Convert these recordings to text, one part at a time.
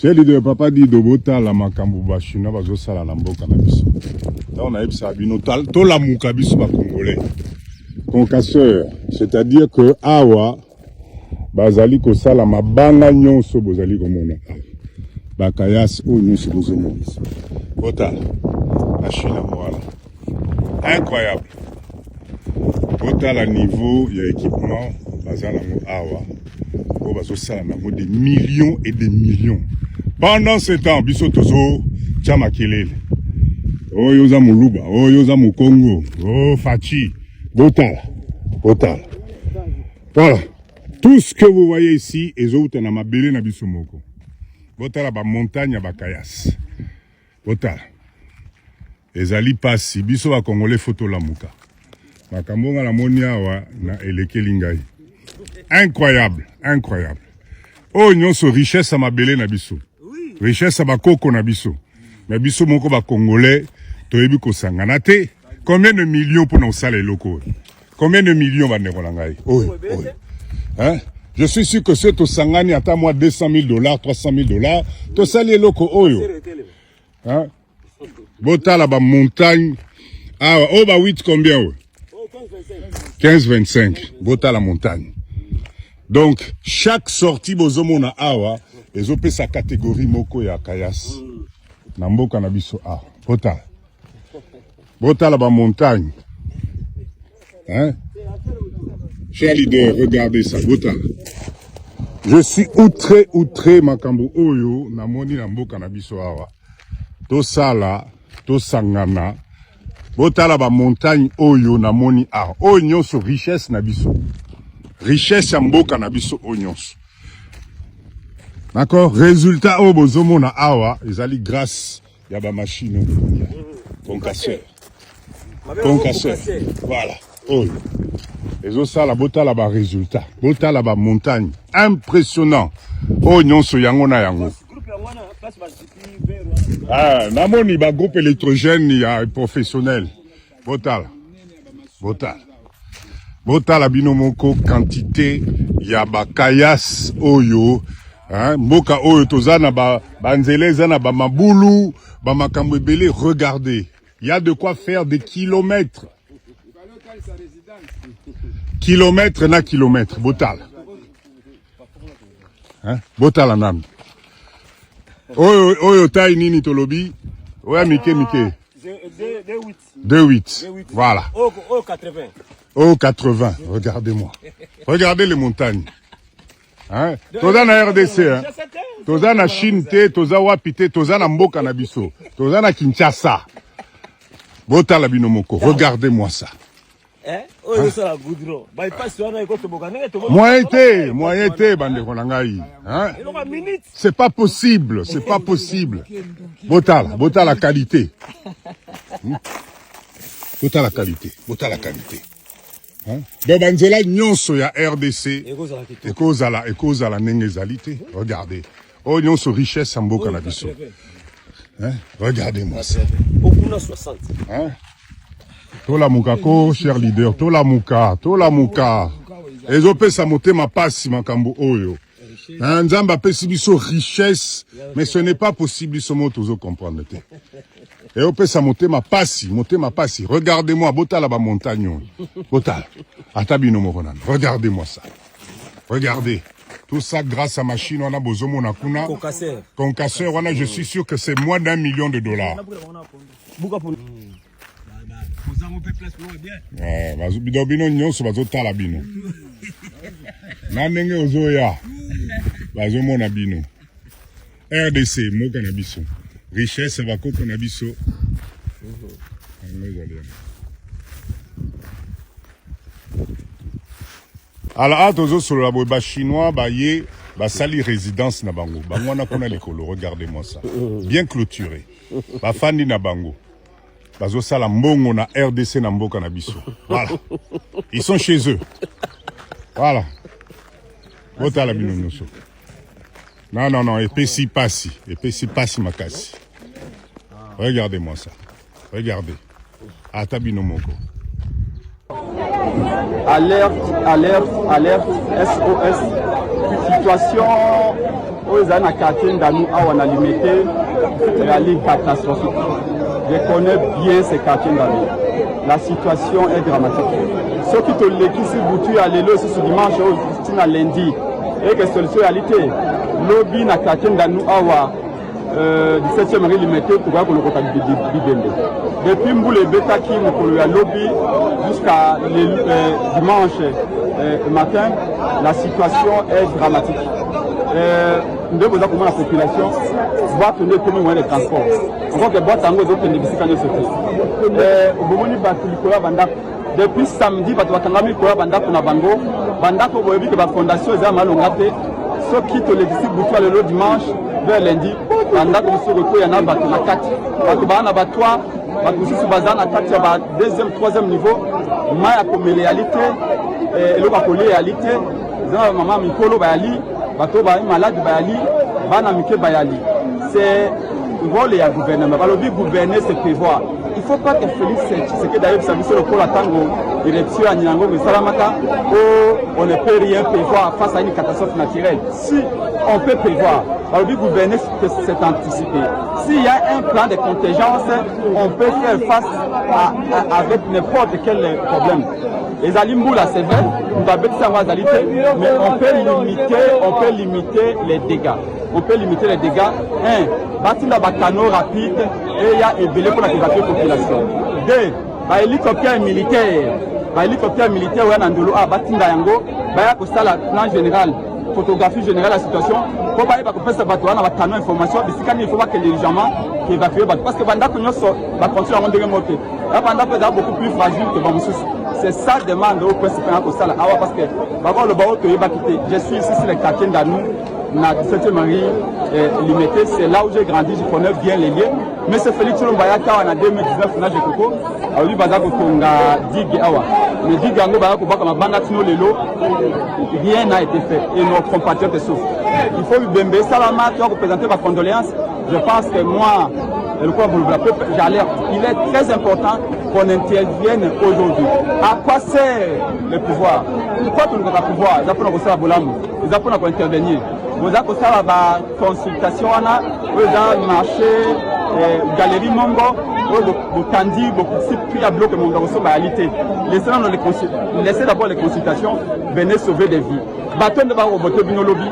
J'ai dit de papa dit Dobota la makambuba chinois bazo sala na mboka na biso. On a ebisa bino to la muka biso ba congolais. Concasseur, c'est-à-dire que awa bazali ko sala mabanga nyonso bozali komona. Bakayas o nyonso bozomona. Bota la Chine voilà. Incroyable. Bota la niveau il y a équipement bazala mo awa. Ko bazo sala na des millions et des millions. Pendant ce temps, biso tozo chamakelele. Oh yoza muluba, oh yoza mukongo, oh fachi, botala, botala. Voilà. Tout ce que vous voyez ici, les autres na mabele na biso moko. Botala ba montagne ba kayas. Botala. Ezali pasi biso ba congolais photo la muka. Makambonga la monia wa na elekeli ngai. Incroyable, incroyable. Oh nyonso richesse à mabele na biso. Richesse à bakoko na biso. Mais biso moko ba congolais toyebi ko sangana te. Combien de millions pour nos salles locaux? Combien de millions va ne rolangai? Oui, oui. Hein? Je suis sûr que ceux to sangani ata moi $200,000, $300,000, to salles locaux oyo. Hein? Bota la ba montagne. Ah, oh ba 8 combien? 15-25. Bota la montagne. Donc chaque sortie bozomona awa ezope sa catégorie moko ya kayas. Namboka na biso a. Bota. Bota la ba montagne. Hein? Cher leader, regardez ça. Bota. Je suis outré makambo oyo namoni namboka na biso awa. To sala, to sangana. Bota la ba montagne oyo namoni a. Oyo nyonso richesse na biso. Richesse ya mboka na biso oyo nyonso. D'accord? Résultat au bozomo na awa, ezali grâce ya ba machine concasseur. Concasseur. Voilà. Oh. Ezo sala bota la ba résultat. Bota la ba montagne. Impressionnant. Oh nyonso yango na yango. Ah, namoni ba groupe électrogène ya professionnel. Bota la. Bota. Bota la bino moko quantité ya ba kayas oyo. Hein, mboka oyo tozana ba nzele zana ba mabulu ba makambo ebele. Regardez, il y a de quoi faire des kilomètres. Kilomètres na kilomètres. Botal. Hein, botal anam. Oyo taille nini tolobi. Oya mike. 2,8. Voilà. Oh 80. Oh 80. Regardez-moi. Regardez les montagnes. Hein? Toza na RDC, hein? Toza na Chine te, toza wapi te, toza na mboka na biso. Toza na Kinshasa. Bota la binomoko. Regardez-moi ça. Hein? Moyen te, bande konangai. Hein? C'est pas possible, c'est pas possible. Bota la qualité. Bota la qualité, bota la qualité. Hein? Banzela nyonso ya RDC ekozala ndenge ezali te. Regardez. Oh nyonso richesse ya mboka na biso. Hein? Regardez-moi ça. Hein? Tola mukako, cher leader, tola muka. Ezopesa motema pasi makambo oyo. Hein? Nzamba pesi biso richesse, mais ce n'est pas possible biso moto zo comprendre te. Et au pesa motema pasi. Regardez-moi, bota la ba montagne. Bota. Atabino mokonan. Regardez-moi ça. Regardez. Tout ça grâce à machine, on a bozomo na kuna. Concasseur, on a, je suis sûr que c'est moins $1 million. Bino nyonso bazotala bino. Na ndenge ozoya. Bazomona bino. RDC moka na biso. Richesse va koko na biso. Alors tozo sur la boba chinois ba ye ba sali résidence na bango. Bango na kona likolo, regardez-moi ça. Bien clôturé. Ba fandi na bango. Bazo sala mbongo na RDC na mboka na biso. Voilà. Ils sont chez eux. Voilà. Bota la bino nyonso. Non, epesi pasi makasi. Regardez-moi ça. Regardez. Atabino moko. Alerte, SOS. Situation aux années quartier Ndanu on a limité réalité catastrophique. Je connais bien ces quartiers Ndanu. La situation est dramatique. Ceux qui te l'équissent boutu à l'élo ce dimanche au lundi et que solution réalité lobby na quartier Ndanu awa 17e rue limité pour voir que le côté Bibende. Depuis Mboule Beta qui me lobby jusqu'à dimanche matin, la situation est dramatique. Nous devons comment la population va tenir comme moyen de transport. Encore que boîte en gros d'autres ne biscuits quand ils sortent. Depuis samedi, bato batangami koya bandako na bango, bandako boyebi que la fondation est malongate. Ceux qui te l'existent boutoir le dimanche vers lundi, bandako musu retour yana bato na 4. Bato bana batwa, bato musu bazana 4 ya deuxième, troisième niveau. Maya comme réalité, et le bakoli réalité. Zama maman mikolo bayali, bato ba malade bayali, bana mike bayali. C'est rôle ya gouvernement. Balobi gouverner c'est prévoir. Il ne faut pas que Félix Tshisekedi d'ailleurs ça sur le pôle Tango élection à Nyango mais Salamaka où on ne peut rien prévoir face à une catastrophe naturelle. Si on peut prévoir, alors le gouverner c'est anticipé. S'il y a un plan de contingence, on peut faire face avec n'importe quel problème. Les Alimboula c'est vrai, nous avons besoin de mais on peut limiter les dégâts. On peut limiter les dégâts. Un, bâtir la canot rapide et il y a éveillé pour la population. Deux, hélicoptère militaire. Hélicoptère militaire, où il y a un endolo à Batinda Yango, il y a un plan général, photographie générale de la situation. Pour que vous fassiez un canot information, il faut pas que les gens évacuent. Parce que pendant que nous sommes, continuer à monter. Pendant que c'est beaucoup plus fragile que Bamoussous. C'est ça demande au principal parce que le barreau je suis ici sur les quartiers d'Anou. Na 17e Marie limité, c'est là où j'ai grandi, je connais bien les lieux. Mais c'est Félix Tshilombo en 2019, on a Jekoko, à lui Baza Kotonga, Dig Awa. Mais Dig Ango Baza Kobaka, ma Bangatino Lelo, rien n'a été fait et nos compatriotes souffrent. Il faut Bembe Salama, tu as représenté ma condoléance. Je pense que moi, j'alerte. Il est très important qu'on intervienne aujourd'hui. À quoi sert le pouvoir? Pourquoi nous avons le pouvoir? Ils apprennent à Bolamou. Ils apprennent à intervenir. Vous avez une consultation, vous avez marché, galerie Mongo, vous tandi, vous prix à bloc mon réalité. Laissez d'abord les consultations, venez sauver des vies. Bâton de roboter bino lobby.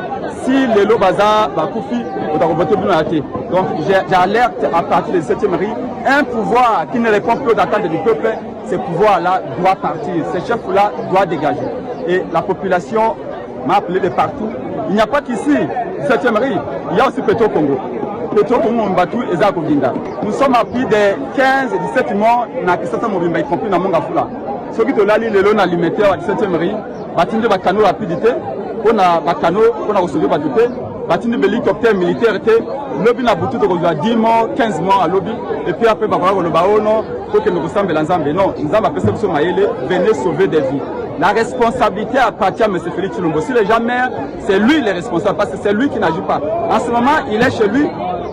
Si les lobaza bakoufi, vous avez roboter bino athée. Donc j'alerte à partir de cette mairie, un pouvoir qui ne répond plus aux attentes du peuple, ce pouvoir-là doit partir, ce chef-là doit dégager. Et la population m'a appelé de partout. Il n'y a pas qu'ici, 7e rue, il y a aussi Petro Congo. Petro Congo Mbatou et Zakoginda. Nous sommes à plus de 15 et 17 mois, na Kisasa Mobimba, y compris dans Mongafula. Ceux qui te l'allent, les lots alimentaires à 17e rue, bâtiment de bacano rapidité, on a bacano, on a reçu batute, bâtiment de hélicoptère militaire, lobby n'a boutu de 10 mois, 15 mois à lobby, et puis après, le baono, pour que nous ressemblons l'ensemble. Non, nous avons appelé ça Maïle, venez sauver des vies. La responsabilité appartient à M. Félix Tshilombo. Si les gens meurent, c'est lui le responsable parce que c'est lui qui n'agit pas. En ce moment, il est chez lui.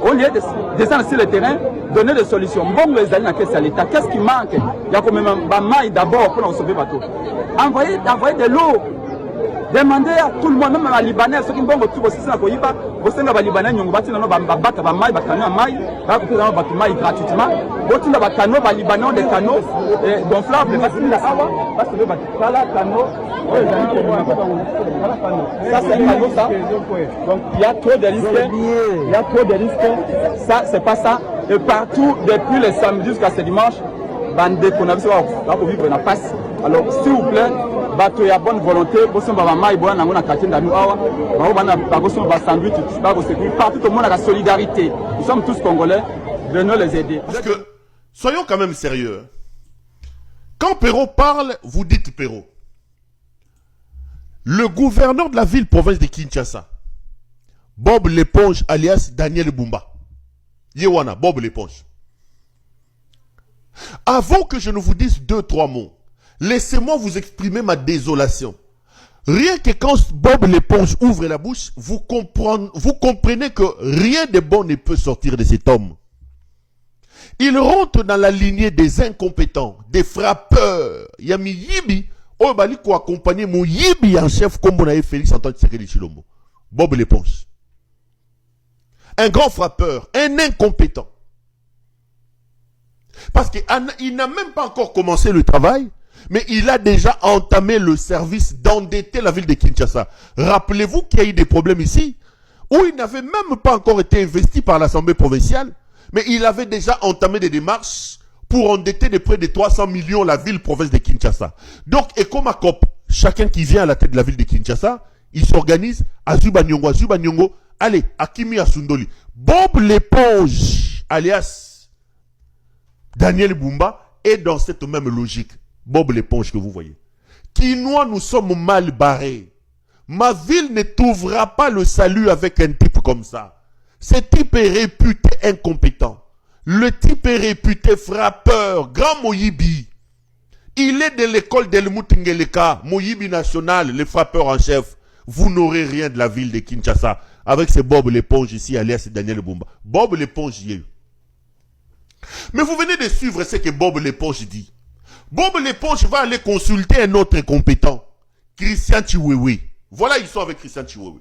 Au lieu de descendre sur le terrain, donner des solutions. Bon, les alliés dans l'État. Qu'est-ce qui manque? Il y a quand même un maille d'abord pour sauver le bateau. Envoyer de l'eau. Demandez à tout le monde, même à Libanais, ceux qui vont tout aussi dans le Koyiba, vous savez, les Libanais, ils ont bâti dans nos bacs, maille, maille, gratuitement. Vous dans les canaux, les Libanais ont des canaux gonflables, parce que le canot, ça c'est un canot, ça. Donc il y a trop de risques. Il y a trop de risques. Ça, c'est pas ça. Et partout, depuis le samedi jusqu'à ce dimanche, bande qu'on a vu, là pour vivre dans la passe. Alors, s'il vous plaît, bateau y a bonne volonté, pour que partout au monde a la solidarité. Nous sommes tous Congolais, venons les aider. Parce que, soyons quand même sérieux. Quand Perrault parle, vous dites Perrault. Le gouverneur de la ville-province de Kinshasa, Bob l'éponge alias Daniel Bumba. Yewana, Bob l'éponge. Avant que je ne vous dise 2-3 mots, laissez-moi vous exprimer ma désolation. Rien que quand Bob l'éponge ouvre la bouche, vous comprenez que rien de bon ne peut sortir de cet homme. Il rentre dans la lignée des incompétents, des frappeurs. Yami Yibi, Obali ko accompagner mon Yibi en chef comme on a Félix Antoine Tshisekedi Tshilombo. Bob l'éponge. un grand frappeur, un incompétent. Parce qu'il n'a même pas encore commencé le travail, mais il a déjà entamé le service d'endetter la ville de Kinshasa. Rappelez-vous qu'il y a eu des problèmes ici, où il n'avait même pas encore été investi par l'Assemblée provinciale, mais il avait déjà entamé des démarches pour endetter de près de 300 millions la ville-province de Kinshasa. Donc, Ecomakop, chacun qui vient à la tête de la ville de Kinshasa, il s'organise à Zuba Nyongo, allez, Akimi Asundoli. Bob l'éponge, alias Daniel Bumba, est dans cette même logique. Bob l'éponge que vous voyez. Quinois, nous sommes mal barrés. Ma ville ne trouvera pas le salut avec un type comme ça. Ce type est réputé incompétent. Le type est réputé frappeur, grand Moyibi. Il est de l'école d'Helmut Ngeleka, Moyibi national, le frappeur en chef. Vous n'aurez rien de la ville de Kinshasa avec ce Bob l'éponge ici, alias Daniel Bumba. Bob l'éponge y est. Mais vous venez de suivre ce que Bob l'éponge dit. Bob l'éponge va aller consulter un autre incompétent, Christian Chiwewe. Voilà, ils sont avec Christian Chiwewe.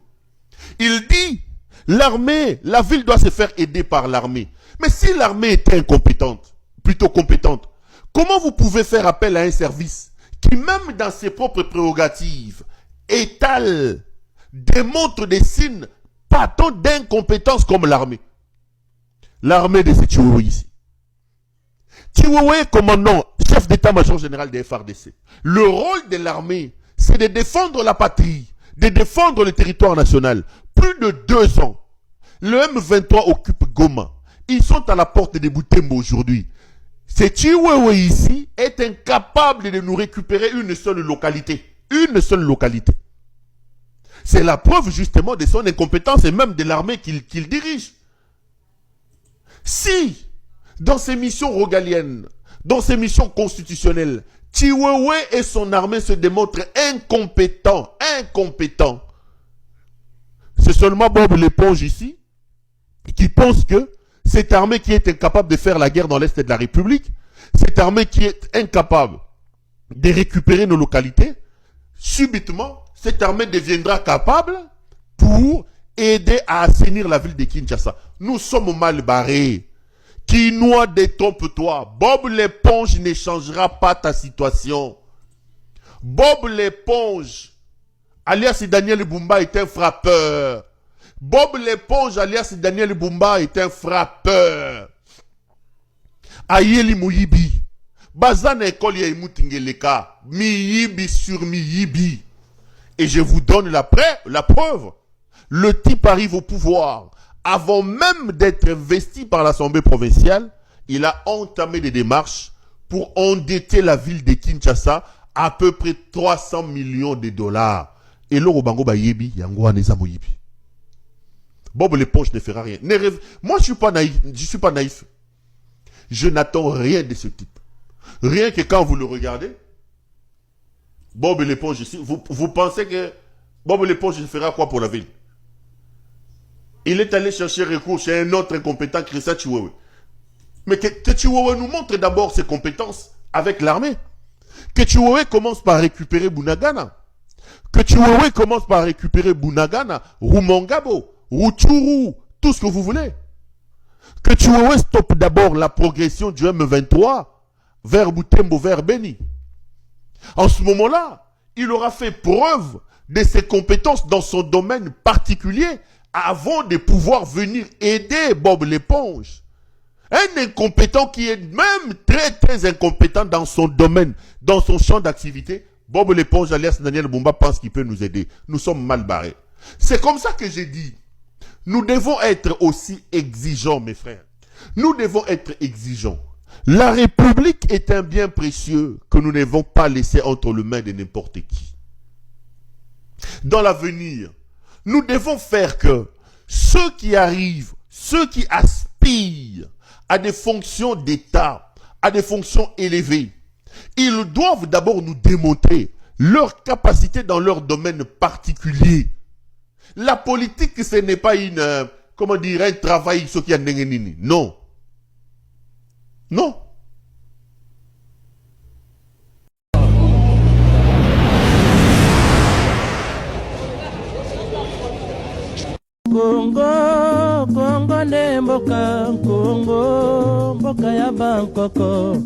Il dit, l'armée, la ville doit se faire aider par l'armée. Mais si l'armée était incompétente, plutôt compétente, comment vous pouvez faire appel à un service qui, même dans ses propres prérogatives, étale, démontre des signes pas tant d'incompétence comme l'armée? L'armée de ce Chiwewe ici. Chiwewe, commandant, chef d'état-major général des FARDC. Le rôle de l'armée, c'est de défendre la patrie, de défendre le territoire national. Plus de 2 ans, le M23 occupe Goma. Ils sont à la porte de Butembo aujourd'hui. Ce Chiwewe ici est incapable de nous récupérer une seule localité. Une seule localité. C'est la preuve justement de son incompétence et même de l'armée qu'il dirige. Si, dans ses missions régaliennes, dans ses missions constitutionnelles, Chiwewe et son armée se démontrent incompétents, c'est seulement Bob l'éponge ici qui pense que cette armée qui est incapable de faire la guerre dans l'Est de la République, cette armée qui est incapable de récupérer nos localités, subitement, cette armée deviendra capable pour aider à assainir la ville de Kinshasa. Nous sommes mal barrés. Quinois, détrompe-toi. Bob l'éponge ne changera pas ta situation. Bob l'éponge, alias Daniel Bumba, est un frappeur. Bob l'éponge, alias Daniel Bumba, est un frappeur. Ayeli Moyibi. Bazan école Mutingeleka. Miyibi sur Miyibi. Et je vous donne la preuve. Le type arrive au pouvoir. Avant même d'être investi par l'Assemblée provinciale, il a entamé des démarches pour endetter la ville de Kinshasa à peu près 300 millions de dollars. Et là, Bango Bayebi, Yango Aneza Moyibi. Bob l'éponge ne fera rien. Moi, je suis pas naïf. Je n'attends rien de ce type. Rien que quand vous le regardez, Bob l'éponge ici, vous pensez que Bob l'éponge fera quoi pour la ville? Il est allé chercher recours chez un autre incompétent, Christian Chiwewe. Mais que Chiwewe nous montre d'abord ses compétences avec l'armée. Que Chiwewe commence par récupérer Bunagana. Que Chiwewe commence par récupérer Bunagana, Rumangabo, Rutshuru, tout ce que vous voulez. Que Chiwewe stoppe d'abord la progression du M23 vers Butembo, vers Beni. En ce moment-là, il aura fait preuve de ses compétences dans son domaine particulier avant de pouvoir venir aider Bob l'éponge. Un incompétent qui est même très incompétent dans son domaine, dans son champ d'activité, Bob l'éponge alias Daniel Bumba pense qu'il peut nous aider. Nous sommes mal barrés. C'est comme ça que j'ai dit. Nous devons être aussi exigeants, mes frères. Nous devons être exigeants. La République est un bien précieux que nous ne devons pas laisser entre les mains de n'importe qui. Dans l'avenir, nous devons faire que ceux qui arrivent, ceux qui aspirent à des fonctions d'État, à des fonctions élevées, ils doivent d'abord nous démontrer leur capacité dans leur domaine particulier. La politique, ce n'est pas un travail, ce qui a non. Non. Congo, Congo nde mboka, Congo, mboka ya Bangkoko.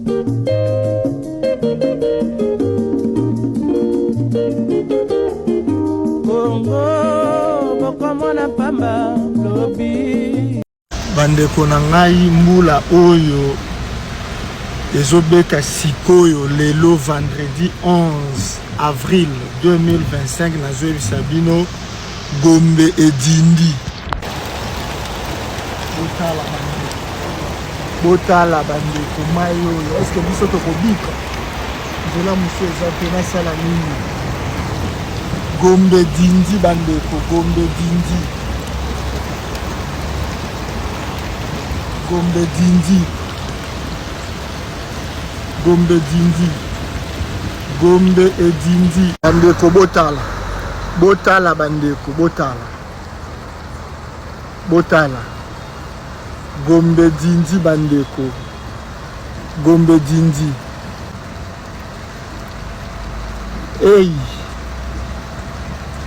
Congo, mboka mwana pamba, lobi. Bandeko na ngai mbula oyo ezobeta sikoyo lelo vendredi 11 avril 2025 nazoyebisa bino Gombe edindi. Botala bandeko mai oyo eske biso tokobika nzela mosu eza pe nasala nini. Gombe dindi bandeko, Gombe dindi, Gombe dindi, Gombe dindi, Gombe edindi. Bandeko botala, botala bandeko, botala, botala. Gombe dindi bandeko, Gombe dindi. Hey,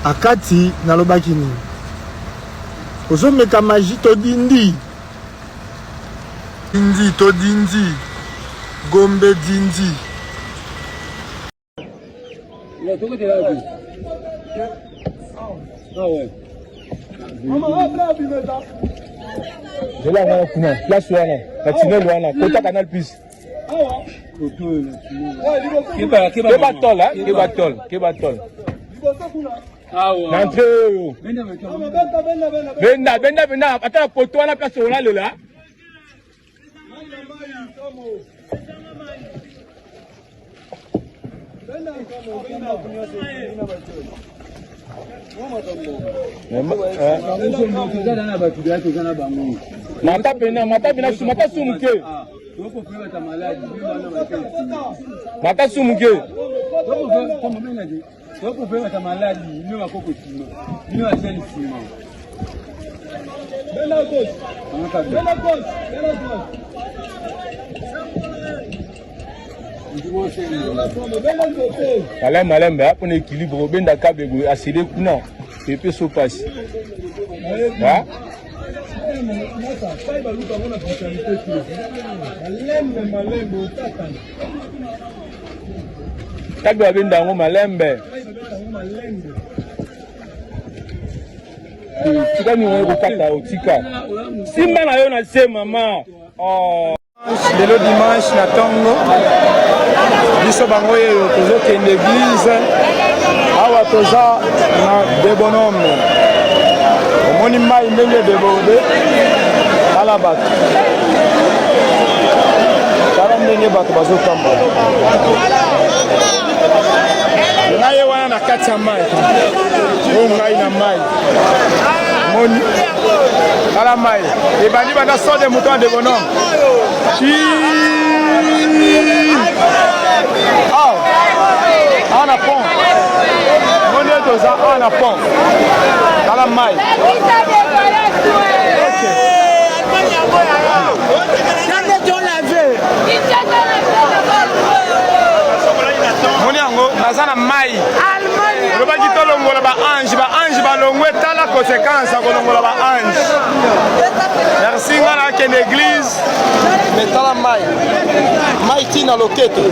akati nalobaki nini? Ozomeka maji to dindi. Dindi to dindi. Gombe dindi. Jela wana kuna place wana na tunnel wana kota Canal Plus. Keba tol. N'entre oyo. Benda ata poto wana place wana lela. Mata sumuke. Mata sumuke. Malembe hapo na équilibre benda kabego aside kuna pepe so passe. Ha? Tagwa benda ngo malembe. Tika ni ngo kata otika. Simba na yo na se mama. Oh. Lelo dimanche na Tongo biso bango yeyo tozokende église awa toza na de bonhomme omoni mai ndenge deborde ala bato tala ndenge bato bazotambola ngai wana na kati ya mai oyo ngai na mai moni tala mai ebandi banda so de moto de bonhomme. On a pont. On est deux ans, on a pont. Dans la maille. Moniango, nazana mai. Le bagi tolongola ba ange ba longwe tala conséquence kolongola ba ange. Merci ngala ke l'église. Mais tala mai. Mai tina loketo.